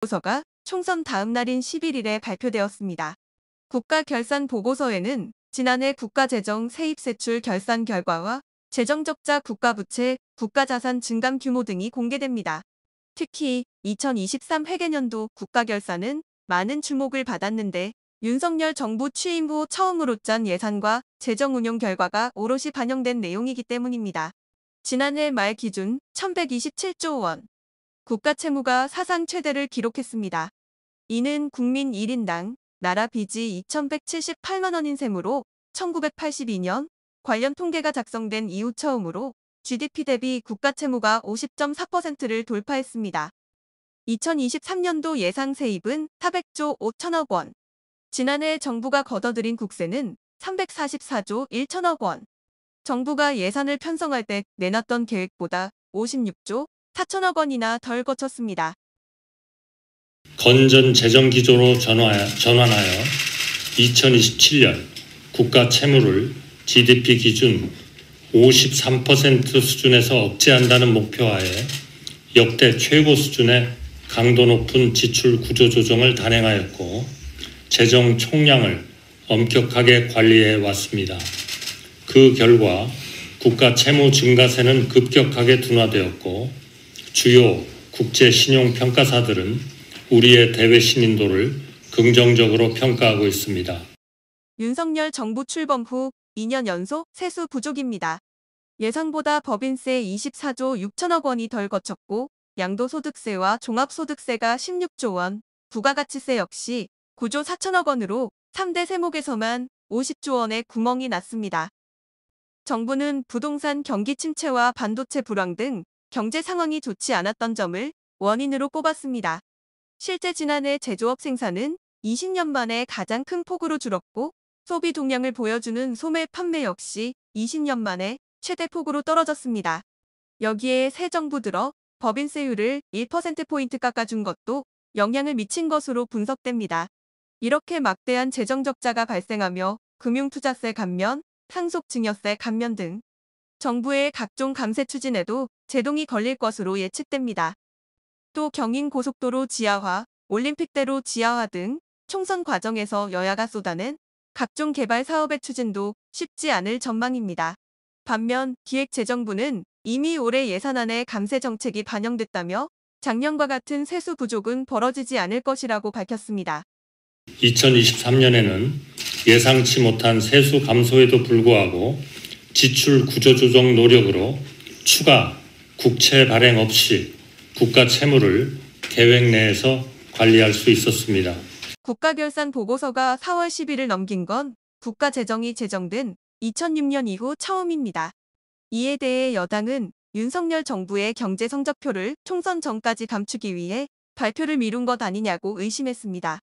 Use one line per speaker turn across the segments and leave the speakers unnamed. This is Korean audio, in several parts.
보고서가 총선 다음 날인 11일에 발표되었습니다. 국가결산보고서에는 지난해 국가재정 세입세출 결산 결과와 재정적자 국가부채, 국가자산 증감 규모 등이 공개됩니다. 특히 2023 회계년도 국가결산은 많은 주목을 받았는데 윤석열 정부 취임 후 처음으로 짠 예산과 재정운용 결과가 오롯이 반영된 내용이기 때문입니다. 지난해 말 기준 1,127조 원, 국가 채무가 사상 최대를 기록했습니다. 이는 국민 1인당 나라 빚이 2,178만 원인 셈으로 1982년 관련 통계가 작성된 이후 처음으로 GDP 대비 국가 채무가 50.4%를 돌파했습니다. 2023년도 예상 세입은 400조 5천억 원. 지난해 정부가 걷어들인 국세는 344조 1천억 원. 정부가 예산을 편성할 때 내놨던 계획보다 56조 4천억 원이나 덜 거쳤습니다.
건전 재정 기조로 전환하여 2027년 국가 채무를 GDP 기준 53% 수준에서 억제한다는 목표하에 역대 최고 수준의 강도 높은 지출 구조 조정을 단행하였고 재정 총량을 엄격하게 관리해 왔습니다. 그 결과 국가 채무 증가세는 급격하게 둔화되었고 주요 국제 신용 평가사들은 우리의 대외 신인도를 긍정적으로 평가하고 있습니다.
윤석열 정부 출범 후 2년 연속 세수 부족입니다. 예상보다 법인세 24조 6천억 원이 덜 거쳤고 양도소득세와 종합소득세가 16조 원, 부가가치세 역시 9조 4천억 원으로 3대 세목에서만 50조 원의 구멍이 났습니다. 정부는 부동산 경기 침체와 반도체 불황 등 경제 상황이 좋지 않았던 점을 원인으로 꼽았습니다. 실제 지난해 제조업 생산은 20년 만에 가장 큰 폭으로 줄었고 소비 동향을 보여주는 소매 판매 역시 20년 만에 최대 폭으로 떨어졌습니다. 여기에 새 정부 들어 법인세율을 1%포인트 깎아준 것도 영향을 미친 것으로 분석됩니다. 이렇게 막대한 재정적자가 발생하며 금융투자세 감면, 상속증여세 감면 등 정부의 각종 감세 추진에도 제동이 걸릴 것으로 예측됩니다. 또 경인고속도로 지하화, 올림픽대로 지하화 등 총선 과정에서 여야가 쏟아낸 각종 개발 사업의 추진도 쉽지 않을 전망입니다. 반면 기획재정부는 이미 올해 예산안에 감세 정책이 반영됐다며 작년과 같은 세수 부족은 벌어지지 않을 것이라고 밝혔습니다.
2023년에는 예상치 못한 세수 감소에도 불구하고 지출 구조조정 노력으로 추가 국채 발행 없이 국가 채무를 계획 내에서 관리할 수 있었습니다.
국가결산 보고서가 4월 10일을 넘긴 건 국가 재정이 제정된 2006년 이후 처음입니다. 이에 대해 여당은 윤석열 정부의 경제 성적표를 총선 전까지 감추기 위해 발표를 미룬 것 아니냐고 의심했습니다.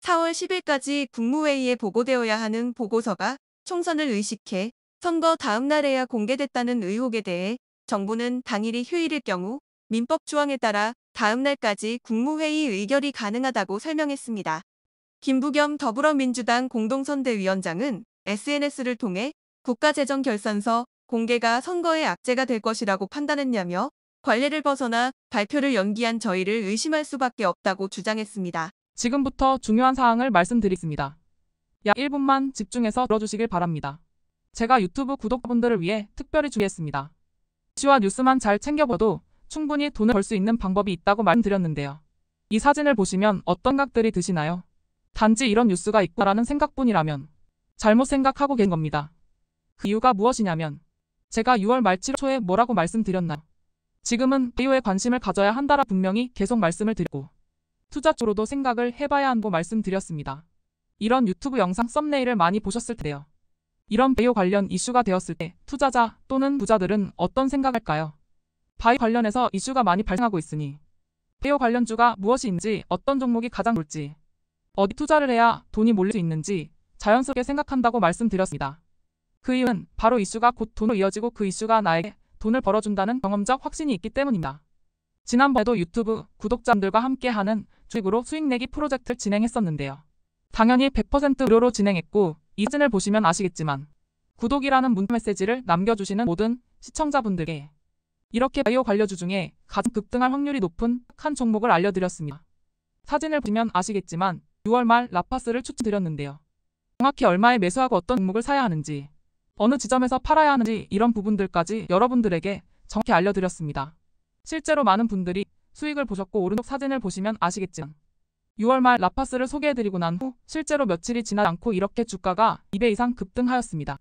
4월 10일까지 국무회의에 보고되어야 하는 보고서가 총선을 의식해 선거 다음 날에야 공개됐다는 의혹에 대해 정부는 당일이 휴일일 경우 민법 조항에 따라 다음 날까지 국무회의 의결이 가능하다고 설명했습니다. 김부겸 더불어민주당 공동선대위원장은 SNS를 통해 국가재정결산서 공개가 선거의 악재가 될 것이라고 판단했냐며 관례를 벗어나 발표를 연기한 저희를 의심할 수밖에 없다고 주장했습니다.
지금부터 중요한 사항을 말씀드리겠습니다. 약 1분만 집중해서 들어주시길 바랍니다. 제가 유튜브 구독자분들을 위해 특별히 준비했습니다. 이슈와 뉴스만 잘 챙겨봐도 충분히 돈을 벌 수 있는 방법이 있다고 말씀드렸는데요. 이 사진을 보시면 어떤 각들이 드시나요? 단지 이런 뉴스가 있구나라는 생각뿐이라면 잘못 생각하고 계신 겁니다. 그 이유가 무엇이냐면 제가 6월 말 7월 초에 뭐라고 말씀드렸나요? 지금은 바이오에 관심을 가져야 한다라 분명히 계속 말씀을 드리고 투자 쪽으로도 생각을 해봐야 한다고 말씀드렸습니다. 이런 유튜브 영상 썸네일을 많이 보셨을 텐데요. 이런 바이오 관련 이슈가 되었을 때 투자자 또는 부자들은 어떤 생각할까요? 바이오 관련해서 이슈가 많이 발생하고 있으니 바이오 관련주가 무엇이 있는지 어떤 종목이 가장 좋을지 어디 투자를 해야 돈이 몰릴 수 있는지 자연스럽게 생각한다고 말씀드렸습니다. 그 이유는 바로 이슈가 곧 돈으로 이어지고 그 이슈가 나에게 돈을 벌어준다는 경험적 확신이 있기 때문입니다. 지난번에도 유튜브 구독자분들과 함께하는 주식으로 수익 내기 프로젝트를 진행했었는데요. 당연히 100% 무료로 진행했고 이 사진을 보시면 아시겠지만 구독이라는 문자 메시지를 남겨주시는 모든 시청자분들께 이렇게 바이오 관련주 중에 가장 급등할 확률이 높은 한 종목을 알려드렸습니다. 사진을 보시면 아시겠지만 6월 말 라파스를 추천드렸는데요. 정확히 얼마에 매수하고 어떤 종목을 사야 하는지, 어느 지점에서 팔아야 하는지 이런 부분들까지 여러분들에게 정확히 알려드렸습니다. 실제로 많은 분들이 수익을 보셨고 오른쪽 사진을 보시면 아시겠지만 6월 말 라파스를 소개해드리고 난 후 실제로 며칠이 지나지 않고 이렇게 주가가 2배 이상 급등하였습니다.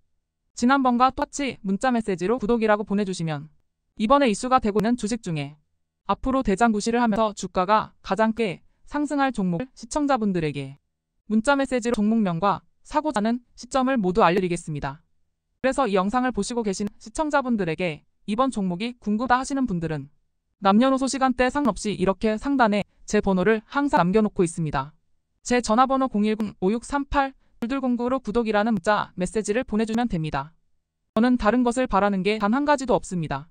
지난번과 똑같이 문자 메시지로 구독이라고 보내주시면 이번에 이슈가 되고 있는 주식 중에 앞으로 대장구시를 하면서 주가가 가장 꽤 상승할 종목을 시청자분들에게 문자 메시지로 종목명과 사고자 하는 시점을 모두 알려드리겠습니다. 그래서 이 영상을 보시고 계신 시청자분들에게 이번 종목이 궁금하다 하시는 분들은 남녀노소 시간대 상관없이 이렇게 상단에 제 번호를 항상 남겨놓고 있습니다. 제 전화번호 010-5638-2209로 구독이라는 문자 메시지를 보내주면 됩니다. 저는 다른 것을 바라는 게 단 한 가지도 없습니다.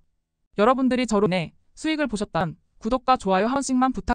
여러분들이 저로 인해 수익을 보셨다면 구독과 좋아요 한 번씩만 부탁드립니다.